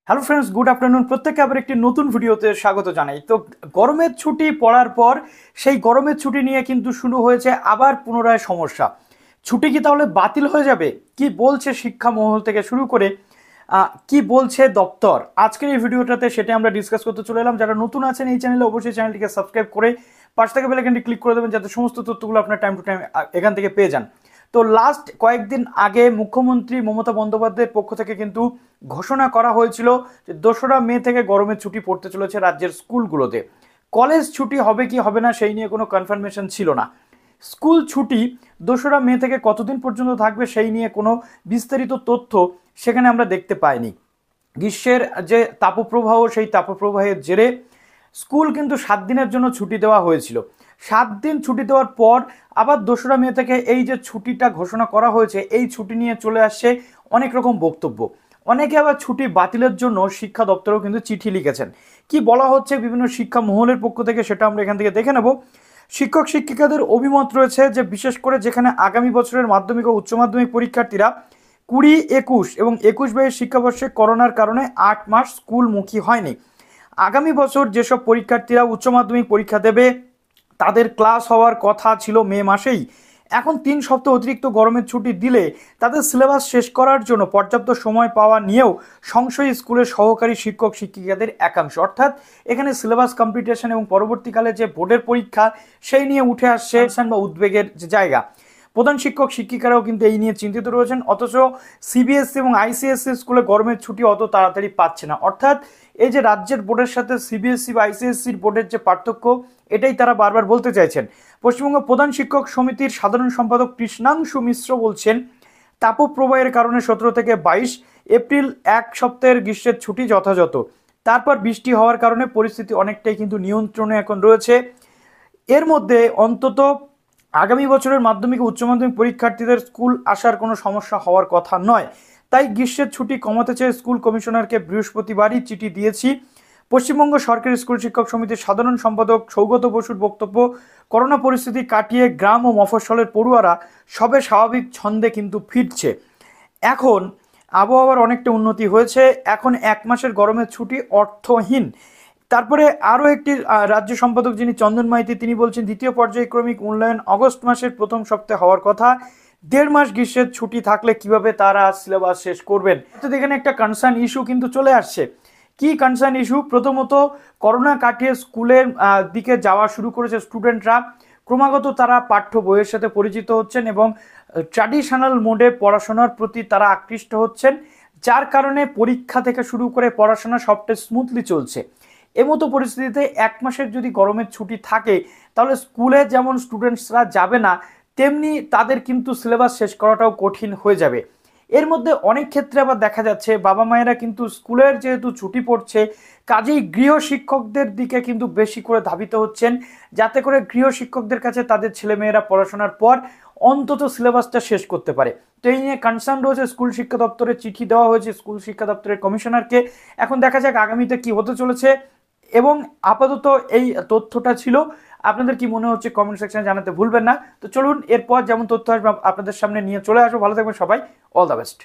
Hello friends, good afternoon. প্রত্যেককে আবার একটি নতুন ভিডিওতে স্বাগত জানাই। তো গরমের ছুটি পড়ার পর সেই গরমের ছুটি নিয়ে কিন্তু শুরু হয়েছে আবার পুনরায় সমস্যা। ছুটি কি তাহলে বাতিল হয়ে যাবে? কি বলছে শিক্ষা মহল থেকে শুরু করে কি বলছে দপ্তর, আজকের এই ভিডিওটাতে সেটা আমরা ডিসকাস করতে চলে এলাম। যারা নতুন আছেন এই চ্যানেলে, অবশ্যই চ্যানেলটিকে সাবস্ক্রাইব করে পাশ থেকে বেল আইকনটি ক্লিক করে দেবেন, যাতে সমস্ত তথ্যগুলো আপনার টাইম টু টাইম এখান থেকে পেয়ে যান। তো লাস্ট কয়েকদিন আগে মুখ্যমন্ত্রী মমতা বন্দ্যোপাধ্যায়ের পক্ষ থেকে কিন্তু ঘোষণা করা হয়েছিল যে 2রা মে থেকে গরমের ছুটি পড়তে চলেছে রাজ্যের স্কুলগুলোতে। কলেজ ছুটি হবে কি হবে না সেই নিয়ে কোনো কনফার্মেশন ছিল না। স্কুল ছুটি 2রা মে থেকে কতদিন পর্যন্ত থাকবে সেই নিয়ে কোনো বিস্তারিত তথ্য সেখানে আমরা দেখতে পাইনি। গ্রীষ্মের যে তাপপ্রবাহ, সেই তাপপ্রবাহের জেরে স্কুল কিন্তু 7 দিনের জন্য ছুটি দেওয়া হয়েছিল। 7 দিন ছুটি দেওয়ার পর আবার 2রা মে থেকে এই যে ছুটিটা ঘোষণা করা হয়েছে, এই ছুটি নিয়ে চলে আসছে অনেক রকম বক্তব্য। অনেকে আবার ছুটি বাতিলের জন্য শিক্ষা দপ্তরেও কিন্তু চিঠি লিখেছেন। কি বলা হচ্ছে বিভিন্ন শিক্ষা মহলের পক্ষ থেকে সেটা আমরা এখান থেকে দেখে নেব। শিক্ষক শিক্ষিকাদের অভিমত রয়েছে যে বিশেষ করে যেখানে আগামী বছরের মাধ্যমিক ও উচ্চ মাধ্যমিক পরীক্ষার্থীরা 20-21 এবং 21-22 শিক্ষাবর্ষে করোনার কারণে 8 মাস স্কুলমুখী হয়নি, আগামী বছর যেসব পরীক্ষার্থীরা উচ্চ মাধ্যমিক পরীক্ষা দেবে তাদের ক্লাস হওয়ার কথা ছিল মে মাসেই। এখন 3 সপ্তাহ অতিরিক্ত গরমের ছুটি দিলে তাদের সিলেবাস শেষ করার জন্য পর্যাপ্ত সময় পাওয়া নিয়েও সংশয়ী স্কুলের সহকারী শিক্ষক শিক্ষিকাদের একাংশ। অর্থাৎ এখানে সিলেবাস কমপ্লিটেশন এবং পরবর্তীকালে যে বোর্ডের পরিক্ষা সেই নিয়ে উঠে আসছে বা উদ্বেগের যে জায়গা। প্রধান শিক্ষক শিক্ষিকারাও কিন্তু এই নিয়ে চিন্তিত রয়েছেন। অথচ সিবিএসসি এবং আইসিএসসি স্কুলে গরমের ছুটি অত তাড়াতাড়ি পাচ্ছে না। অর্থাৎ এই যে রাজ্যের বোর্ডের সাথে সিবিএসসি বা আইসিএসসির বোর্ডের যে পার্থক্য, এটাই তারা বারবার বলতে চাইছেন। পশ্চিমবঙ্গ প্রধান শিক্ষক সমিতির সাধারণ সম্পাদক কৃষ্ণাংশু মিশ্র বলছেন, তাপপ্রবাহের কারণে 17 থেকে 22 এপ্রিল 1 সপ্তাহের গ্রীষ্মের ছুটি যথাযথ। তারপর বৃষ্টি হওয়ার কারণে পরিস্থিতি অনেকটাই কিন্তু নিয়ন্ত্রণে এখন রয়েছে। এর মধ্যে অন্তত আগামী বছরের মাধ্যমিক উচ্চ মাধ্যমিক পরীক্ষার্থীদের স্কুল আসার কোনো সমস্যা হওয়ার কথা নয়। তাই গ্রীষ্মের ছুটি কমাতে চেয়ে স্কুল কমিশনারকে বৃহস্পতিবারই চিঠি দিয়েছি। পশ্চিমবঙ্গ সরকারি স্কুল শিক্ষক সমিতির সাধারণ সম্পাদক সৌগত বসুর বক্তব্য, করোনা পরিস্থিতি কাটিয়ে গ্রাম ও মফস্বলের পড়ুয়ারা সবে স্বাভাবিক ছন্দে কিন্তু ফিরছে। এখন আবহাওয়ার অনেকটা উন্নতি হয়েছে, এখন 1 মাসের গরমের ছুটি অর্থহীন। তারপরে আরও একটি রাজ্য সম্পাদক যিনি চন্দন মাইতি, তিনি বলছেন দ্বিতীয় পর্যায়ক্রমিক উন্নয়ন আগস্ট মাসের প্রথম সপ্তাহে হওয়ার কথা। 1.5 মাস গ্রীষ্মের ছুটি থাকলে কিভাবে তারা সিলেবাস শেষ করবেন? তো এখানে একটা কনসার্ন ইস্যু কিন্তু চলে আসছে। কি কনসার্ন ইস্যু? প্রথমত, করোনা কাটিয়ে স্কুলের দিকে যাওয়া শুরু করেছে স্টুডেন্টরা। ক্রমাগত তারা পাঠ্য বইয়ের সাথে পরিচিত হচ্ছেন এবং ট্র্যাডিশনাল মোডে পড়াশোনার প্রতি তারা আকৃষ্ট হচ্ছেন, যার কারণে পরীক্ষা থেকে শুরু করে পড়াশোনা সবটাই স্মুথলি চলছে। এমতো পরিস্থিতিতে 1 মাসের যদি গরমের ছুটি থাকে তাহলে স্কুলে যেমন স্টুডেন্টসরা যাবে না, তেমনি তাদের কিন্তু সিলেবাস শেষ করাটাও কঠিন হয়ে যাবে। এর মধ্যে অনেক ক্ষেত্রে আবার দেখা যাচ্ছে বাবা মায়েরা কিন্তু স্কুলের যেহেতু ছুটি পড়ছে, কাজেই গৃহ শিক্ষকদের দিকে কিন্তু বেশি করে ধাবিত হচ্ছেন, যাতে করে গৃহ শিক্ষকদের কাছে তাদের ছেলেমেয়েরা পড়াশোনার পর অন্তত সিলেবাসটা শেষ করতে পারে। তো এই নিয়ে কনসার্ন রয়েছে। স্কুল শিক্ষা দপ্তরে চিঠি দেওয়া হয়েছে স্কুল শিক্ষা দপ্তরের কমিশনারকে। এখন দেখা যাক আগামীতে কি হতে চলেছে। এবং আপাতত এই তথ্যটা ছিল। আপনাদের কি মনে হচ্ছে কমেন্ট সেকশনে জানাতে ভুলবেন না। তো চলুন এরপর যেমন তথ্য আসবে আপনাদের সামনে নিয়ে চলে আসবো। ভালো থাকবেন সবাই, অল দ্য বেস্ট।